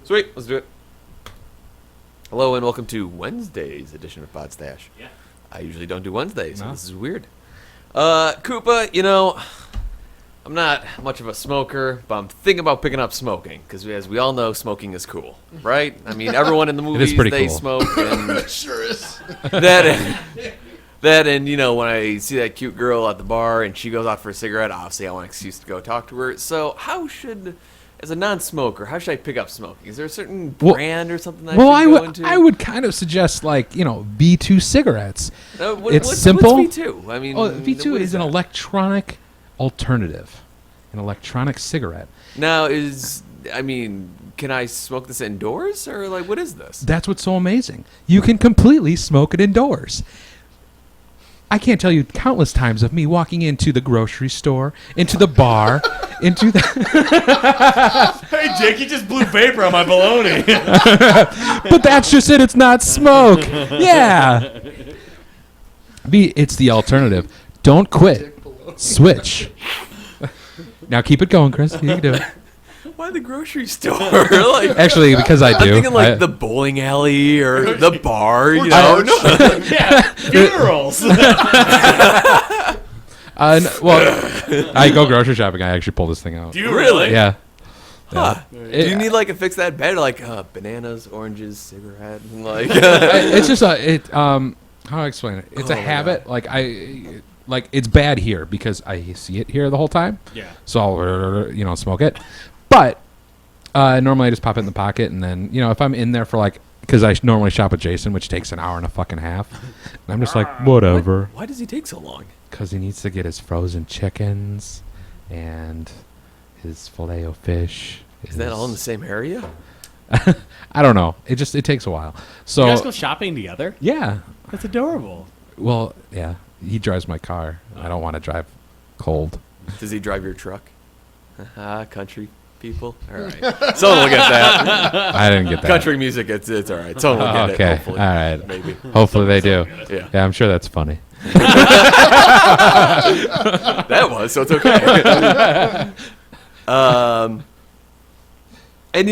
Sweet, let's do it. Hello and welcome to Wednesday's edition of Podstache. Yeah. I usually don't do Wednesdays, so No. this is weird. Koopa, you know, I'm not much of a smoker, but I'm thinking about picking up smoking, because as we all know, smoking is cool, right? I mean, everyone in the movies, pretty they cool. smoke, and Sure is. that and, you know, when I see that cute girl at the bar and she goes out for a cigarette, obviously I want an excuse to go talk to her. So how should... As a non-smoker, how should I pick up smoking? Is there a certain brand or something that I should go into? I would kind of suggest, like, V2 cigarettes. It's what's simple. V2? I mean, V2 what is an that? electronic alternative, an electronic cigarette. Now, can I smoke this indoors, or, like, what is this? That's what's so amazing. You can completely smoke it indoors. I can't tell you countless times of me walking into the grocery store, into the bar, into the... Hey, Jake, you just blew vapor on my bologna. But that's just it. It's not smoke. Yeah. It's the alternative. Don't quit. Switch. Now keep it going, Chris. You can do it. Why the grocery store? Like, Actually, because I do. I'm thinking, like, the bowling alley or the bar, you know? Yeah, funerals. I go grocery shopping. I actually pull this thing out. Do you really? Yeah. Huh. Yeah. Do you need, like, a fix that bed? Like, bananas, oranges, cigarette, and, like... It's just how do I explain it? It's a Oh, habit. Like it's bad here because I see it here the whole time. Yeah. So I'll smoke it. But normally I just pop it in the pocket, and then if I'm in there for because I normally shop with Jason, which takes an hour and a fucking half, and I'm just like whatever. Why does he take so long? Because he needs to get his frozen chickens and his filet o fish. Is that all in the same area? I don't know. It takes a while. So You guys go shopping together? yeah. That's adorable. Well, yeah. He drives my car. I don't want to drive cold. Does he drive your truck? Country people? All right. Someone will get that. I didn't get that. Country music, it's all right. Someone will get Okay. it, hopefully. All right. Maybe. Hopefully they do. Yeah. Yeah, I'm sure that's funny. That was, so it's okay. And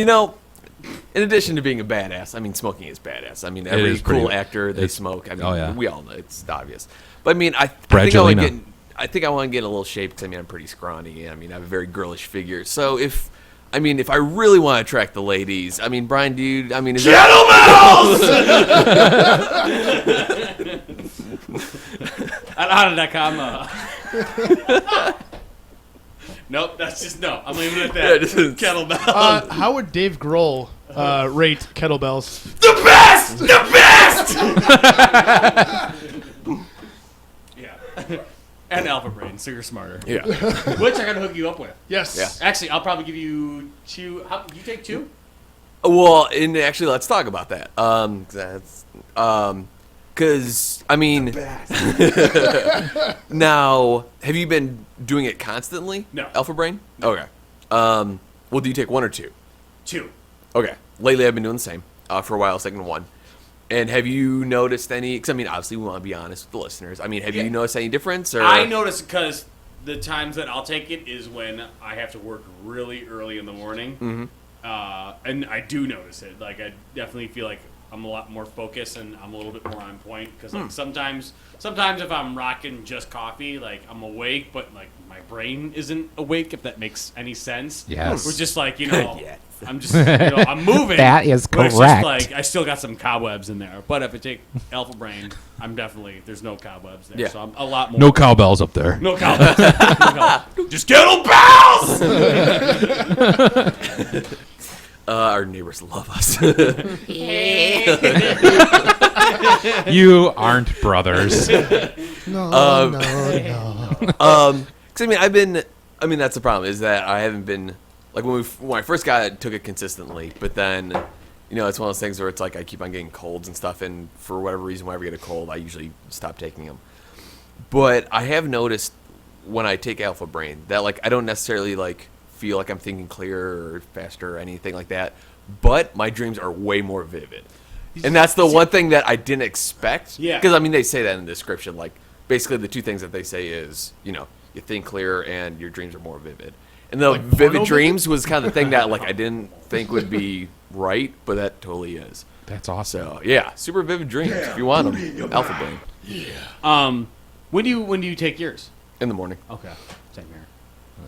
in addition to being a badass, I mean, smoking is badass. I mean, every is pretty- cool actor, they smoke. I mean, oh, yeah. we all know it's obvious. But I mean, I think Brangelina. I want to get in a little shape because I mean, I'm pretty scrawny. I mean, I have a very girlish figure. So if I really want to attract the ladies, I mean, Brian, dude, I mean, is At Honda.com. Nope, that's just no. I'm leaving it at that. Yeah, this is- Kettlebell. How would Dave Grohl rate kettlebells? the best? The best! Yeah. And Alpha Brain, so you're smarter. Yeah. Which I gotta hook you up with. Yes. Yeah. Actually, I'll probably give you 2. You take 2? Well, and actually, let's talk about that. Because I mean, now, have you been doing it constantly? No. Alpha Brain? Okay. Well, do you take 1 or 2? 2. Okay. Lately, I've been doing the same. For a while, I was taking 1. And have you noticed any? Because I mean, obviously, we want to be honest with the listeners. I mean, have you noticed any difference? Or I notice because the times that I'll take it is when I have to work really early in the morning. Mhm. And I do notice it. Like, I definitely feel like I'm a lot more focused and I'm a little bit more on point. Because like, sometimes if I'm rocking just coffee, like, I'm awake, but like my brain isn't awake. If that makes any sense. Yes. We're just like Yes. I'm just I'm moving. That is but it's correct. just like I still got some cobwebs in there. But if I take Alpha Brain, there's no cobwebs there. Yeah. So I'm a lot more. No cowbells up there. No cobwebs. No cobwebs. Just kettlebells. Our neighbors love us. You aren't brothers. No, no. Because I mean, that's the problem is that I haven't been like when I first got it, took it consistently, but then it's one of those things where it's like I keep on getting colds and stuff, and for whatever reason, whenever I get a cold, I usually stop taking them. But I have noticed when I take Alpha Brain that like I don't necessarily like feel like I'm thinking clearer or faster or anything like that, but my dreams are way more vivid. And that's the one thing that I didn't expect. Yeah. Because, I mean, they say that in the description. Like, basically, the two things that they say is, you think clearer and your dreams are more vivid. And the Like vivid porno dreams was kind of the thing that like I didn't think would be right, but that totally is. That's awesome. So yeah, super vivid dreams if you want them. Alpha brain When do you take yours? in the morning. Okay, same here.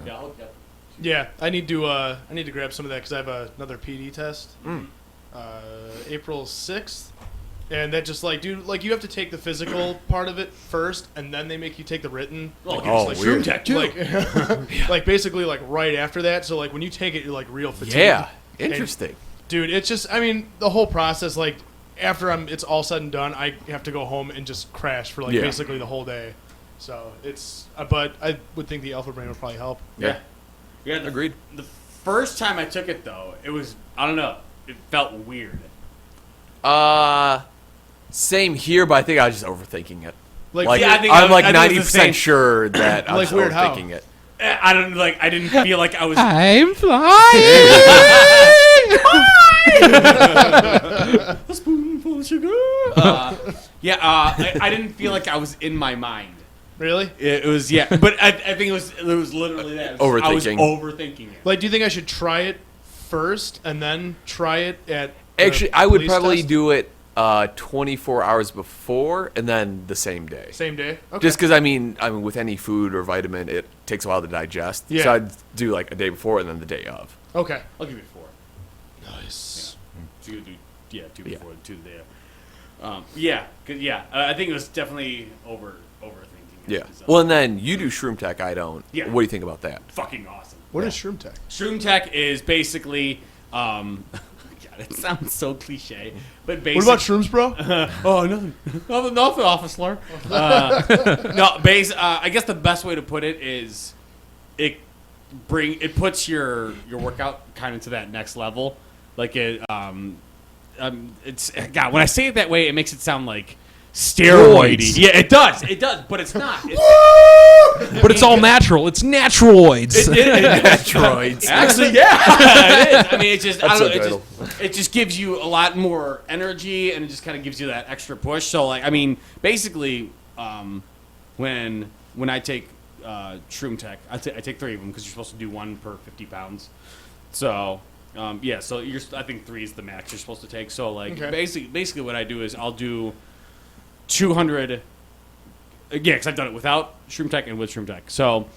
Yeah, I'll hook you up. Yeah, I need to grab some of that because I have another PD test, April 6th, and that just like, dude, like you have to take the physical part of it first, and then they make you take the written. Like, Oh, it's like weird. Shroom tech too. like basically like right after that. So like when you take it, you're like real fatigued. Yeah, interesting. Dude, it's just, I mean, the whole process, like after it's all said and done, I have to go home and just crash for like Yeah. basically the whole day. So it's, but I would think the Alpha Brain would probably help. Yeah, Yeah, agreed. The first time I took it though, it was, I don't know, it felt weird. Same here, but I think I was just overthinking it. Like, yeah, I think I'm I like think it was the 90% same. sure that I was Like weird how? overthinking it. I don't like. I didn't feel like I was. I'm flying. A spoonful of sugar. I didn't feel like I was in my mind. really? It was but I think it was literally that. I was Overthinking. overthinking it. Like, do you think I should try it first and then try it at the Actually, I would police probably test? do it 24 hours before and then the same day. Same day? Okay. Just because I mean, with any food or vitamin, it takes a while to digest. Yeah. So I'd do like a day before and then the day of. Okay. I'll give you 4. Nice. So you do, two Yeah. before, 2 the day of. I think it was definitely overthinking it. Yeah. 'Cause, Well, and then you do Shroom Tech. I don't. Yeah. What do you think about that? fucking awesome. What is Shroom Tech? Shroom Tech is basically, God, it sounds so cliche, but basically. What about shrooms, bro? Oh no, nothing, officer. I guess the best way to put it is, it puts your workout kind of to that next level. Like it's God. When I say it that way, it makes it sound like steroidy. Roids. Yeah, it does, but it's not. But it's all natural. It's naturaloids. Asteroids. Actually, yeah, it is. I mean, it just, I That's don't know, a title. it just gives you a lot more energy, and it just kind of gives you that extra push. So, like, I mean, basically, when I take Shroom Tech, I take 3 of them because you're supposed to do 1 per 50 pounds. So, so I think 3 is the max you're supposed to take. So, like, Okay. basically, what I do is I'll do 200. Yeah, because I've done it without Shroom Tech and with Shroom Tech. So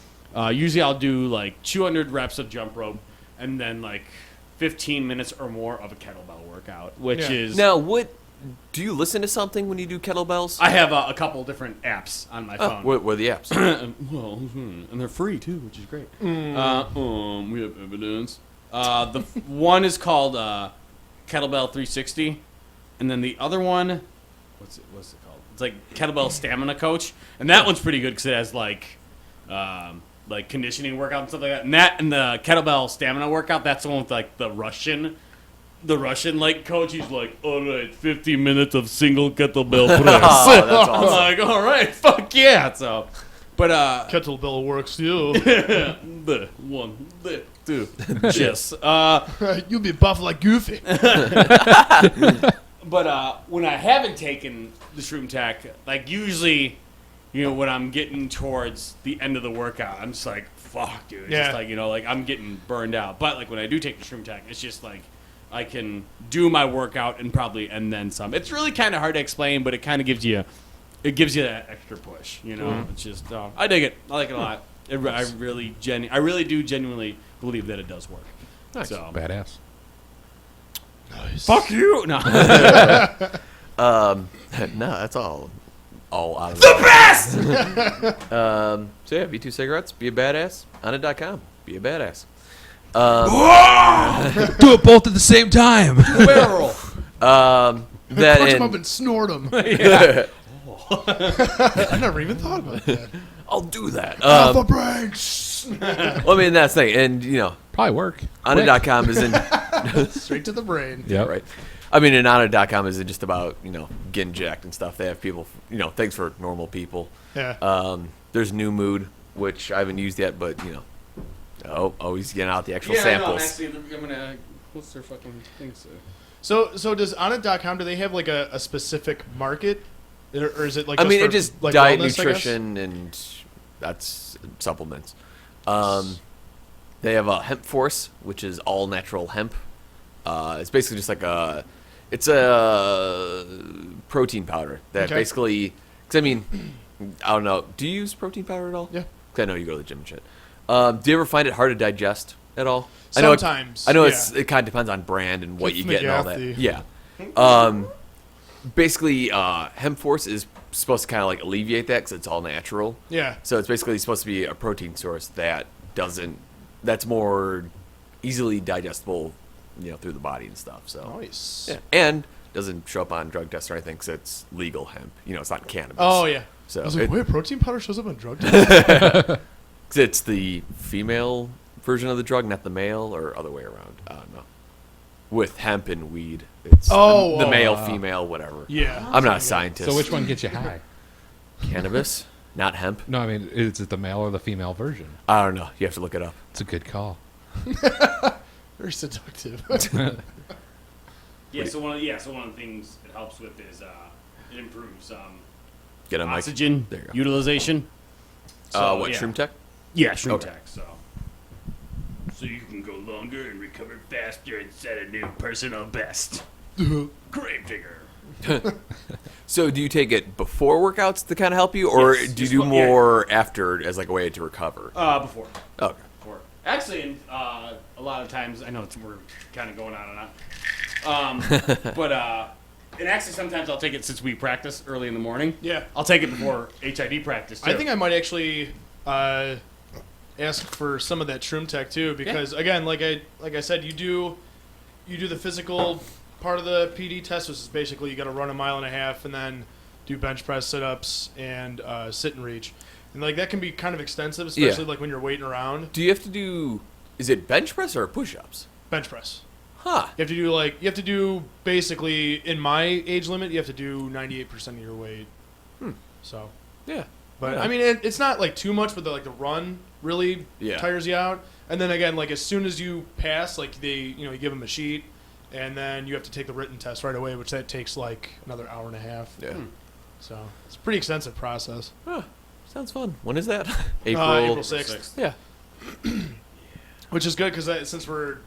usually I'll do like 200 reps of jump rope and then like 15 minutes or more of a kettlebell workout, which Yeah. is... Now, do you listen to something when you do kettlebells? I have a couple different apps on my phone. What are the apps? And they're free too, which is great. We have evidence. The one is called Kettlebell 360, and then the other one, what's it called? It's like Kettlebell Stamina Coach, and that one's pretty good because it has like conditioning workout and stuff like that. And the Kettlebell Stamina workout, that's the one with like the Russian like coach. He's like, all right, 50 minutes of single kettlebell press. Oh, that's I'm awesome. like, all right, fuck yeah. So, but Kettlebell works too. the 1, the 2, yes. You'll be buff like Goofy. But when I haven't taken the Shroom Tech, like usually, when I'm getting towards the end of the workout, I'm just like, fuck, dude. It's Yeah. just like, like I'm getting burned out. But like when I do take the Shroom Tech, it's just like I can do my workout and then some. It's really kind of hard to explain, but it kind of gives you that extra push. It's just I dig it. I like it a lot. I really do genuinely believe that it does work. Nice. So Badass. Nice. fuck you. No. No, that's all out of the best. So yeah, V2 cigarettes, be a badass. On.com, be a badass. Do it both at the same time. Barrel. That Punch him up and and snort him. I never even thought about that. I'll do that. Alpha brain. Well, I mean that's the thing, and Probably work. On.com is in Straight to the brain. Yeah. right. I mean, and On.com isn't just about getting jacked and stuff. They have people, things for normal people. Yeah. There's New Mood, which I haven't used yet, but always getting out the actual Yeah, samples. actually, I'm gonna. What's their fucking thing? So does On.com, do they have like a specific market? Or is it like I just mean, for, it just like diet, wellness, I guess? nutrition, and that's supplements. They They have a hemp force, which is all natural hemp. It's basically just like it's a protein powder that Okay. basically, because I mean, I don't know. Do you use protein powder at all? Yeah. 'Cause I know you go to the gym and shit. Do you ever find it hard to digest at all? Sometimes. I know yeah. it kind of depends on brand and what Keith you get and all that. McGathy. Yeah. Basically, hemp force is supposed to kind of like alleviate that because it's all natural. Yeah. So it's basically supposed to be a protein source that's more easily digestible, through the body and stuff. So Nice. yeah, and doesn't show up on drug tests or anything because it's legal hemp. It's not cannabis. Oh yeah. So I was like, it- wait, protein powder shows up on drug tests? 'cause it's the female version of the drug, not the male, or other way around. I don't know. With hemp and weed, it's the male, female, whatever. Yeah. I'm not a scientist. So which one gets you high? Cannabis, not hemp. No, I mean, is it the male or the female version? I don't know. You have to look it up. It's a good call. Very seductive. Yeah. So one of the things it helps with is it improves Get on oxygen There you go. utilization. What yeah. Shroom Tech? Yeah, shroom Okay. tech. So you can go longer and recover faster and set a new personal best. Gravedigger. So do you take it before workouts to kind of help you, or Yes, do you just do yeah. more after as like a way to recover? Before. Okay. Actually, a lot of times I know we're kind of going on and on, but and actually sometimes I'll take it since we practice early in the morning. Yeah. I'll take it before HID practice too. I think I might actually ask for some of that shroom tech too, because again, like I said, you do the physical part of the PD test, which is basically you got to run 1.5 miles and then do bench press, sit ups, and sit and reach, and like that can be kind of extensive, especially like when you're waiting around. Do you have to do? Is it bench press or push-ups? Bench press. Huh. You have to do basically in my age limit, you have to do 98% of your weight. So. Yeah. But Yeah. I mean, it's not like too much, but the run really tires you out. And then again, like as soon as you pass, like you give them a sheet, and then you have to take the written test right away, which that takes like another 1.5 hours. Yeah. So it's a pretty extensive process. Huh. Sounds fun. When is that? April 6th. Yeah. Which is good because since we're,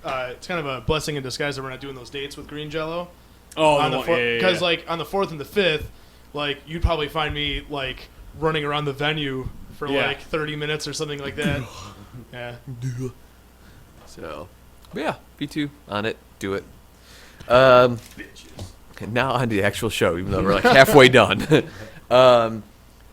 it's kind of a blessing in disguise that we're not doing those dates with Green Jello. Oh, on the because yeah. like on the 4th and the 5th, like you'd probably find me like running around the venue for like 30 minutes or something like that. Yeah. So, but yeah, V2 on it. Do it. And now on to the actual show, even though we're like halfway done.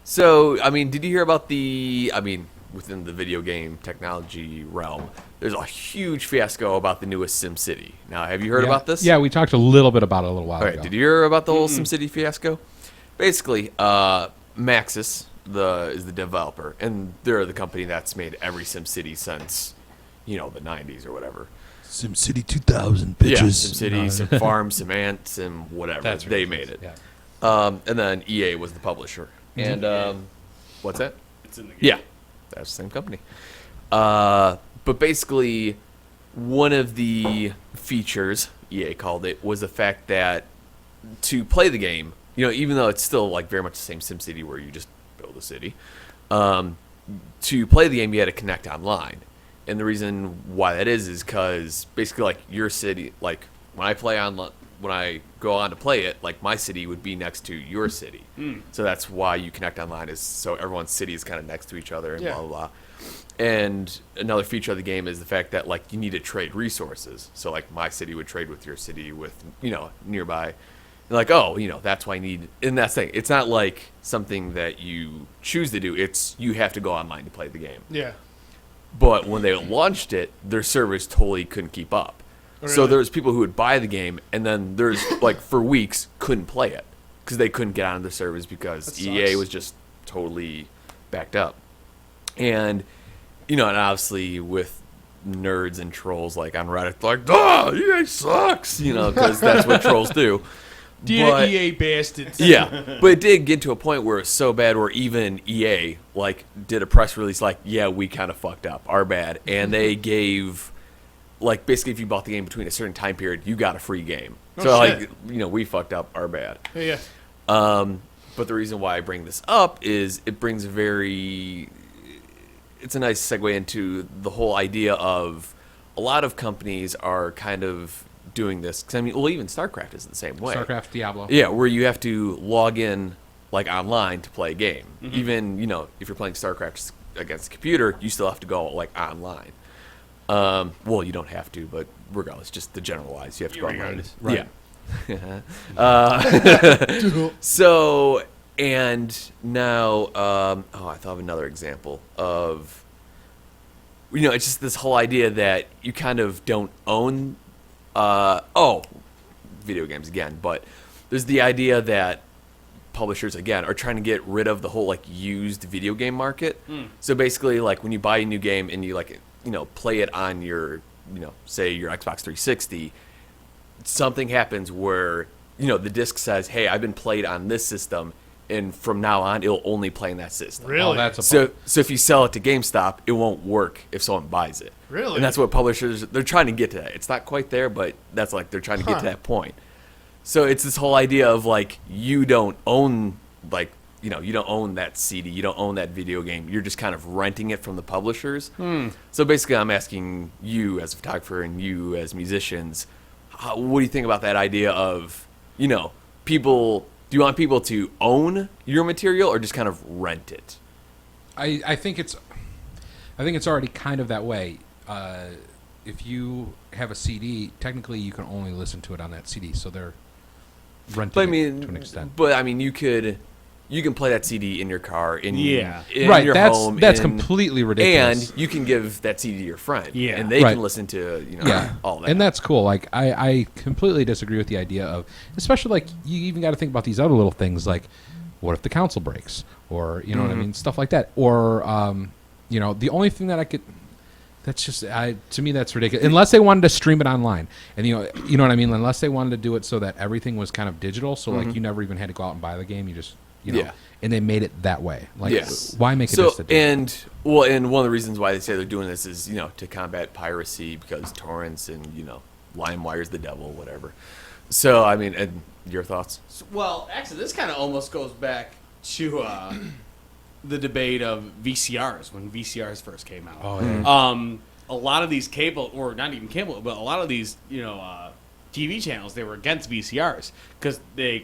So, I mean, did you hear about within the video game technology realm, there's a huge fiasco about the newest SimCity. Now, have you heard about this? Yeah, we talked a little bit about it a little while All right, ago. did you hear about the whole SimCity fiasco? Basically, Maxis is the developer, and they're the company that's made every SimCity since, the 90s or whatever. SimCity 2000, Yeah, bitches. SimCity, Sim Farm, Sim Ant, Sim whatever. That's they ridiculous. made it. Yeah. And then EA was the publisher. And what's that? It's in the game. Yeah, that's the same company. But basically, one of the features, EA called it, was the fact that to play the game, even though it's still like very much the same SimCity where you just build a city, to play the game you had to connect online. And the reason why that is because basically like your city, like when I go on to play it, like my city would be next to your city. So that's why you connect online, is so everyone's city is kind of next to each other and blah, blah, blah. And another feature of the game is the fact that like you need to trade resources. So like my city would trade with your city with, nearby. And like, that's why I need, and that's the thing. It's not like something that you choose to do. It's you have to go online to play the game. Yeah. But when they launched it, their servers totally couldn't keep up. So Really? there was people who would buy the game, and then there's like for weeks couldn't play it because they couldn't get onto the servers because That EA sucks. was just totally backed up. And and obviously with nerds and trolls like on Reddit, like, EA sucks, because that's what trolls do. But- EA bastards. Yeah, but it did get to a point where it's so bad where even EA like did a press release like, yeah, we kind of fucked up, our bad, and they gave like basically if you bought the game between a certain time period, you got a free game. So shit. like we fucked up, our bad. Yeah. But the reason why I bring this up is it brings it's a nice segue into the whole idea of a lot of companies are kind of doing this. 'Cause I mean, well, even StarCraft is the same way. StarCraft, Diablo. Yeah, where you have to log in like online to play a game. Even if you're playing StarCraft against a computer, you still have to go like online. Well, you don't have to, but regardless, just to generalize, you have to go online. Right. Yeah. So, and now, I thought of another example of, it's just this whole idea that you kind of don't own, video games again, but there's the idea that publishers again are trying to get rid of the whole like used video game market. So basically, like when you buy a new game and you play it on your say your Xbox 360, something happens where the disc says, hey, I've been played on this system, and from now on it'll only play in that system. Really? Oh, that's a So if you sell it to GameStop, it won't work if someone buys it. Really? And that's what publishers, they're trying to get to that. It's not quite there, but that's like they're trying to get to that point. So it's this whole idea of like you don't own you don't own that CD, you don't own that video game. You're just kind of renting it from the publishers. So basically, I'm asking you as a photographer and you as musicians, what do you think about that idea of people? Do you want people to own your material or just kind of rent it? I think it's already kind of that way. If you have a CD, technically you can only listen to it on that CD, so they're renting it to an extent. But I mean, you can play that CD in your car, in right. your home. That's completely ridiculous. And you can give that CD to your friend, Yeah. and they Right. can listen to all that. And that's cool. Like I completely disagree with the idea of, especially like you even got to think about these other little things like, what if the console breaks, or what I mean, stuff like that, or the only thing that I could. That's just to me that's ridiculous. Unless they wanted to stream it online, and you know what I mean. Unless they wanted to do it so that everything was kind of digital, so like you never even had to go out and buy the game. You just and they made it that way. Like why make it just a and one of the reasons why they say they're doing this is to combat piracy, because torrents and LimeWire's the devil, whatever. So I mean, and your thoughts? Well, actually, this kind of almost goes back to the debate of VCRs when VCRs first came out. Oh, yeah. A lot of these cable, or not even cable, but a lot of these, TV channels, they were against VCRs because of the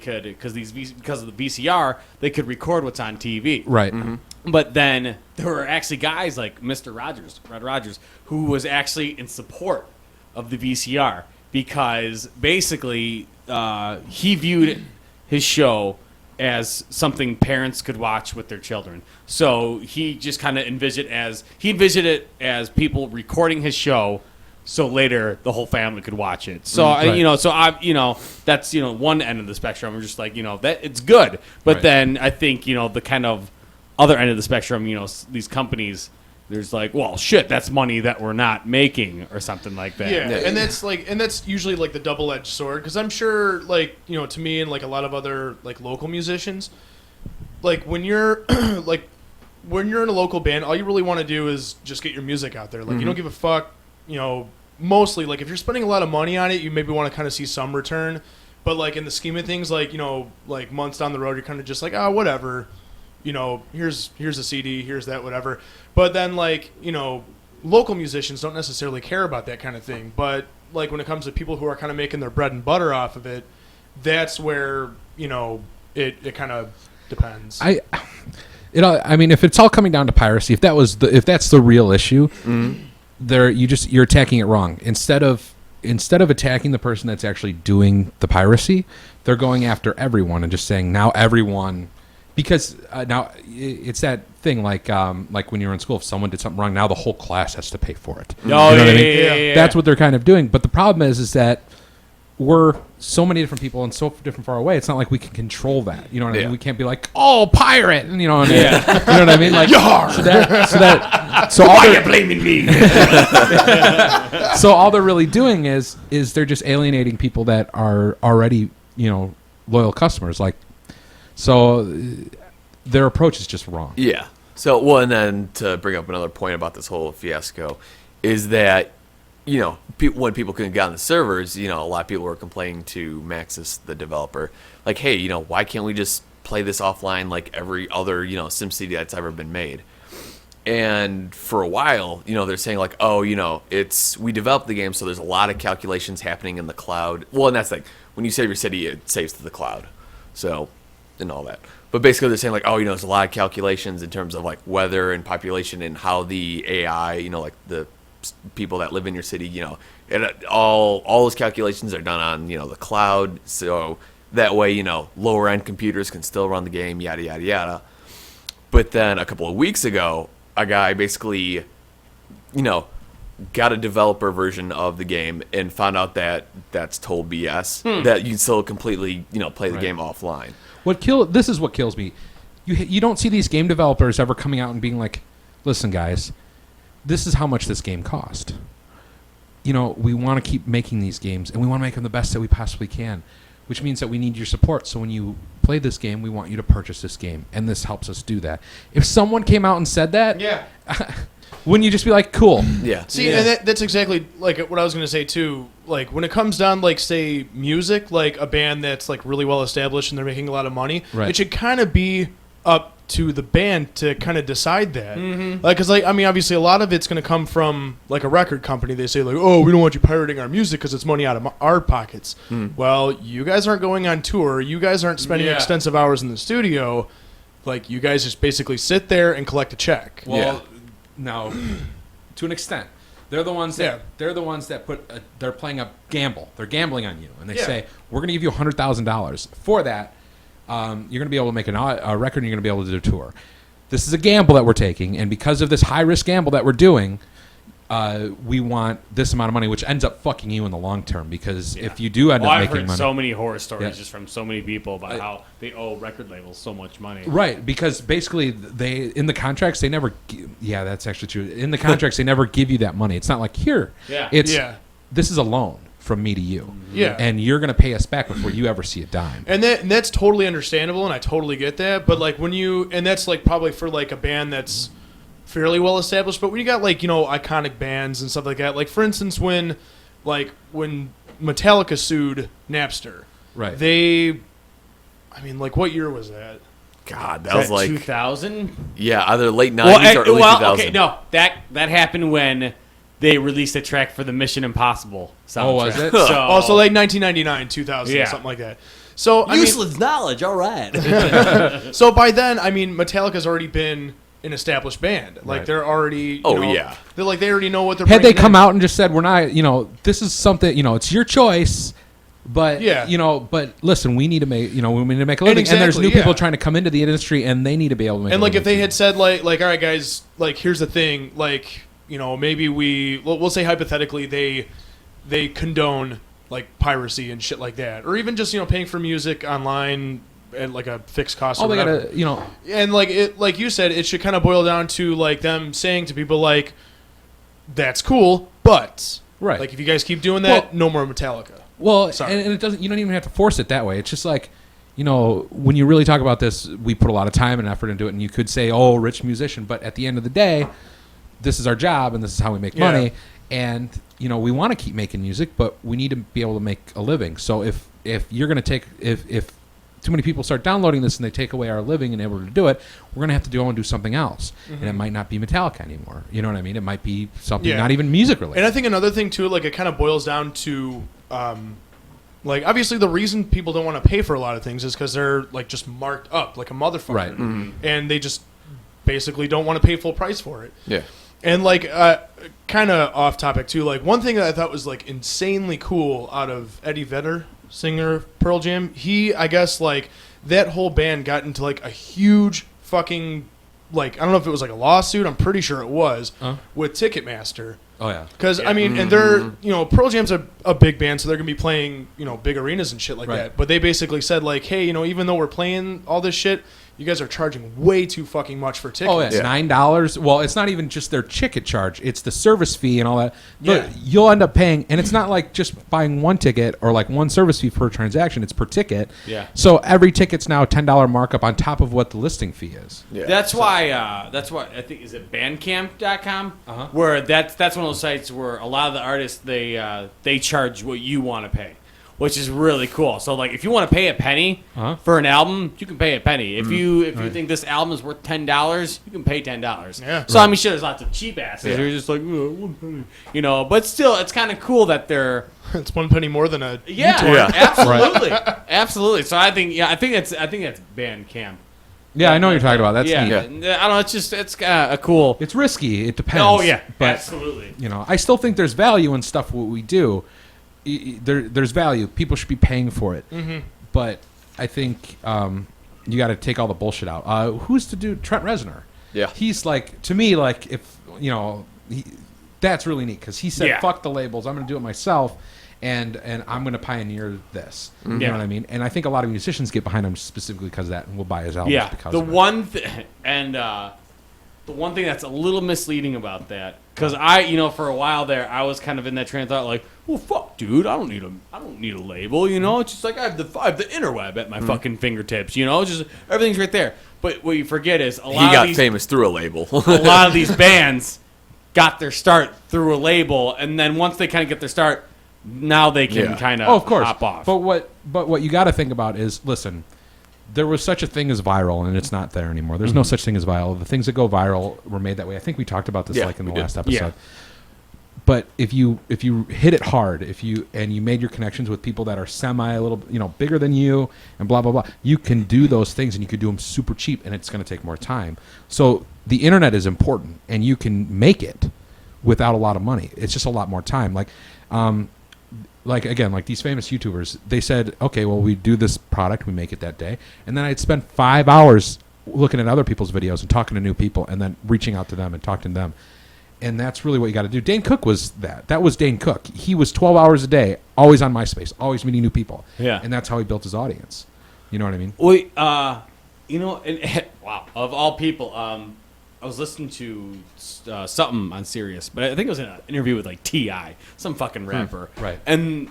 VCR, they could record what's on TV. Right. But then there were actually guys like Mr. Red Rogers, who was actually in support of the VCR because basically he viewed his show as something parents could watch with their children. So he just kind of envisioned it as people recording his show, so later the whole family could watch it. So that's one end of the spectrum. I'm just like that it's good, but Right. then I think the kind of other end of the spectrum, these companies. There's like, well, shit, that's money that we're not making or something like that. Yeah, and that's usually like the double-edged sword, because I'm sure, like, to me and like a lot of other like local musicians, like when you're when you're in a local band, all you really want to do is just get your music out there. Like you don't give a fuck, mostly like if you're spending a lot of money on it, you maybe want to kind of see some return, but like in the scheme of things, like like months down the road, you're kind of just like, whatever. Here's a CD, here's that, whatever. But then, like, local musicians don't necessarily care about that kind of thing. But, like, when it comes to people who are kind of making their bread and butter off of it, that's where, it kind of depends. I mean, if it's all coming down to piracy, if that's the real issue, you're attacking it wrong. Instead of attacking the person that's actually doing the piracy, they're going after everyone and just saying now everyone. Because now it's that thing like when you're in school, if someone did something wrong, now the whole class has to pay for it. Oh, you know what I mean? Yeah. That's what they're kind of doing. But the problem is that we're so many different people and so different far away. It's not like we can control that. You know what I mean? We can't be like, pirate, and you know what I mean? Like, so why are you blaming me? So all they're really doing is they're just alienating people that are already loyal customers. Like. So their approach is just wrong. Yeah. So, and then to bring up another point about this whole fiasco is that, when people couldn't get on the servers, a lot of people were complaining to Maxis, the developer, like, hey, why can't we just play this offline like every other, SimCity that's ever been made? And for a while, they're saying like, oh, we developed the game, so there's a lot of calculations happening in the cloud. Well, and that's like when you save your city, it saves to the cloud, so and all that. But basically, they're saying like, oh, there's a lot of calculations in terms of like weather and population and how the AI, like the people that live in your city, and all those calculations are done on the cloud, so that way lower end computers can still run the game, yada yada yada. But then a couple of weeks ago, a guy basically, got a developer version of the game and found out that that's total BS. That you still completely, play the game offline. This is what kills me. You don't see these game developers ever coming out and being like, "Listen, guys, this is how much this game cost. We want to keep making these games, and we want to make them the best that we possibly can, which means that we need your support. So when you play this game, we want you to purchase this game, and this helps us do that." If someone came out and said that, wouldn't you just be like, cool? Yeah. See, and that's exactly like what I was going to say too. Like when it comes down, like say music, like a band that's like really well established and they're making a lot of money, it should kind of be up to the band to kind of decide that. Like, because like obviously a lot of it's going to come from like a record company. They say like, oh, we don't want you pirating our music because it's money out of our pockets. Well, you guys aren't going on tour. You guys aren't spending extensive hours in the studio. Like, you guys just basically sit there and collect a check. Well, no, to an extent. They're the ones that put. They're playing a gamble. They're gambling on you, and they say, we're going to give you $100,000 for that. You're going to be able to make a record, and you're going to be able to do a tour. This is a gamble that we're taking, and because of this high-risk gamble that we're doing, we want this amount of money, which ends up fucking you in the long term, because if you do end up I've making heard money... so many horror stories just from so many people about how they owe record labels so much money. Right, because basically in the contracts, they never... Yeah, that's actually true. In the contracts, they never give you that money. It's not like, here. This is a loan from me to you. Yeah. And you're going to pay us back before you ever see a dime. And that's totally understandable, and I totally get that. But like when you... And that's like probably for like a band that's fairly well established, but when you got like iconic bands and stuff like that, like for instance when Metallica sued Napster, right? Like what year was that? God, that was like 2000. Yeah, either late 90s or early 2000s. Okay, no, that happened when they released a track for the Mission Impossible soundtrack. Oh, was it? So like 1999, 2000, something like that. So useless knowledge. All right. So by then, Metallica's already been an established band. Like they're already they're like they already know what they're had they come in. out and just said, we're not this is something, it's your choice, but but listen, we need to make we need to make a living, and there's new people trying to come into the industry, and they need to be able to make and a like living if they too. had said like all right guys, like here's the thing, like maybe we'll say hypothetically they condone like piracy and shit like that, or even just paying for music online at like a fixed cost. They gotta, and like you said, it should kind of boil down to like them saying to people like, "That's cool, but like if you guys keep doing that, no more Metallica." Well, and it doesn't. You don't even have to force it that way. It's just like, when you really talk about this, we put a lot of time and effort into it, and you could say, "Oh, rich musician," but at the end of the day, this is our job, and this is how we make money, and we want to keep making music, but we need to be able to make a living. So if you're going to take if too many people start downloading this and they take away our living and able to do it, we're going to have to go and do something else. And it might not be Metallica anymore. You know what I mean? It might be something not even music related. And I think another thing too, like it kind of boils down to, like obviously the reason people don't want to pay for a lot of things is because they're like just marked up like a motherfucker. Right. And they just basically don't want to pay full price for it. Yeah. And like kind of off topic too, like one thing that I thought was like insanely cool out of Eddie Vedder, singer of Pearl Jam, I guess like that whole band got into like a huge fucking like I don't know if it was like a lawsuit, I'm pretty sure it was, with Ticketmaster. Oh yeah. Because and they're Pearl Jam's a big band, so they're gonna be playing big arenas and shit like that. But they basically said like, hey, even though we're playing all this shit, you guys are charging way too fucking much for tickets. Oh, yeah. $9. Well, it's not even just their ticket charge. It's the service fee and all that. But you'll end up paying, and it's not like just buying one ticket or like one service fee per transaction. It's per ticket. Yeah. So every ticket's now a $10 markup on top of what the listing fee is. Yeah. That's why I think, is it Bandcamp.com? Where that's one of those sites where a lot of the artists, they charge what you want to pay. which is really cool. So like, if you want to pay a penny for an album, you can pay a penny. If you think this album is worth $10, you can pay $10. Yeah. So I mean, sure, there's lots of cheap asses. They're just like, oh, 1 penny, you know. But still, it's kind of cool that they're. It's 1 penny more than a. Yeah. Absolutely, absolutely. So I think that's Bandcamp. Yeah, I know what you're talking about. That's neat. I don't know. It's a cool. It's risky. It depends. Oh yeah, but, absolutely. You know, I still think there's value in stuff what we do. There's value. People should be paying for it. Mm-hmm. But I think you got to take all the bullshit out. Who's the dude? Trent Reznor. Yeah. He's like, to me, like, if, you know, that's really neat because he said, fuck the labels. I'm going to do it myself. And I'm going to pioneer this. You know what I mean? And I think a lot of musicians get behind him specifically because of that and will buy his albums because of it. The one thing that's a little misleading about that, because I, for a while there, I was kind of in that train of thought, like, well, fuck, dude, I don't need a label, you know? It's just like I have the interweb at my fucking fingertips, you know? Just everything's right there. But what you forget is he got famous through a label. A lot of these bands got their start through a label, and then once they kind of get their start, now they can kind of hop off. But what you got to think about is, listen, there was such a thing as viral, and it's not there anymore. There's no such thing as viral. The things that go viral were made that way. I think we talked about this in the last episode. Yeah. But if you hit it hard, and you made your connections with people that are a little bigger than you and blah blah blah, you can do those things, and you could do them super cheap, and it's going to take more time. So the internet is important, and you can make it without a lot of money. It's just a lot more time. Like these famous YouTubers, they said, okay, well, we do this product, we make it that day, and then I'd spend 5 hours looking at other people's videos and talking to new people, and then reaching out to them and talking to them, and that's really what you got to do. Dane Cook was that. That was Dane Cook. He was 12 hours a day, always on MySpace, always meeting new people, and that's how he built his audience. You know what I mean? Wait, wow, of all people, I was listening to something on Sirius, but I think it was in an interview with like T.I., some fucking rapper. Right. And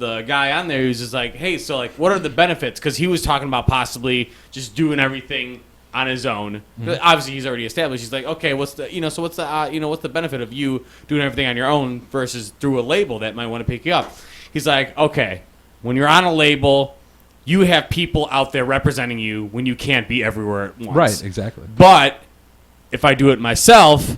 the guy on there, he was just like, hey, so like, what are the benefits? Because he was talking about possibly just doing everything on his own. Obviously, he's already established. He's like, okay, what's the benefit of you doing everything on your own versus through a label that might want to pick you up? He's like, okay, when you're on a label, you have people out there representing you when you can't be everywhere at once. Right, exactly. But if I do it myself,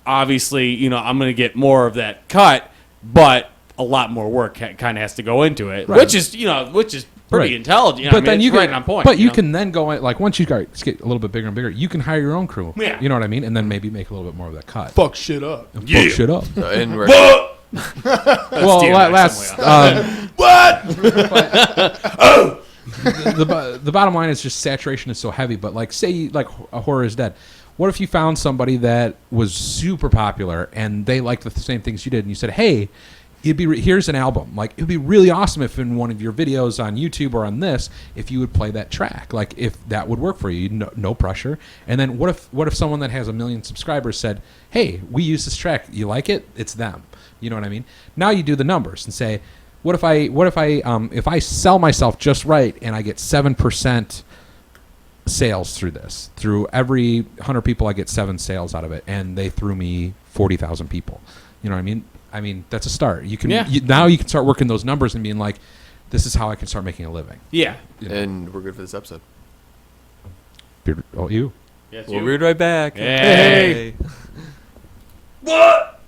obviously, I'm going to get more of that cut, but a lot more work kind of has to go into it, which is pretty intelligent. But then you can, right on point. But you can then go in, like once you get a little bit bigger and bigger, you can hire your own crew. Yeah. You know what I mean? And then maybe make a little bit more of that cut. Fuck shit up. Fuck shit up. And we're Well, last what? the bottom line is just saturation is so heavy. But like, say like a Horror is Dead. What if you found somebody that was super popular and they liked the same things you did, and you said, hey, here's an album. Like, it'd be really awesome if in one of your videos on YouTube or on this, if you would play that track. Like, if that would work for you, no pressure. And then what if someone that has 1 million subscribers said, hey, we use this track. You like it? It's them. You know what I mean? Now you do the numbers and say, if I sell myself just right and I get 7% sales through every 100 people, I get 7 sales out of it, and they threw me 40,000 people. You know what I mean? I mean, that's a start. You can now you can start working those numbers and being like, this is how I can start making a living. Yeah. You know? And we're good for this episode. Oh, you? Yes, We'll be right back. Hey. What?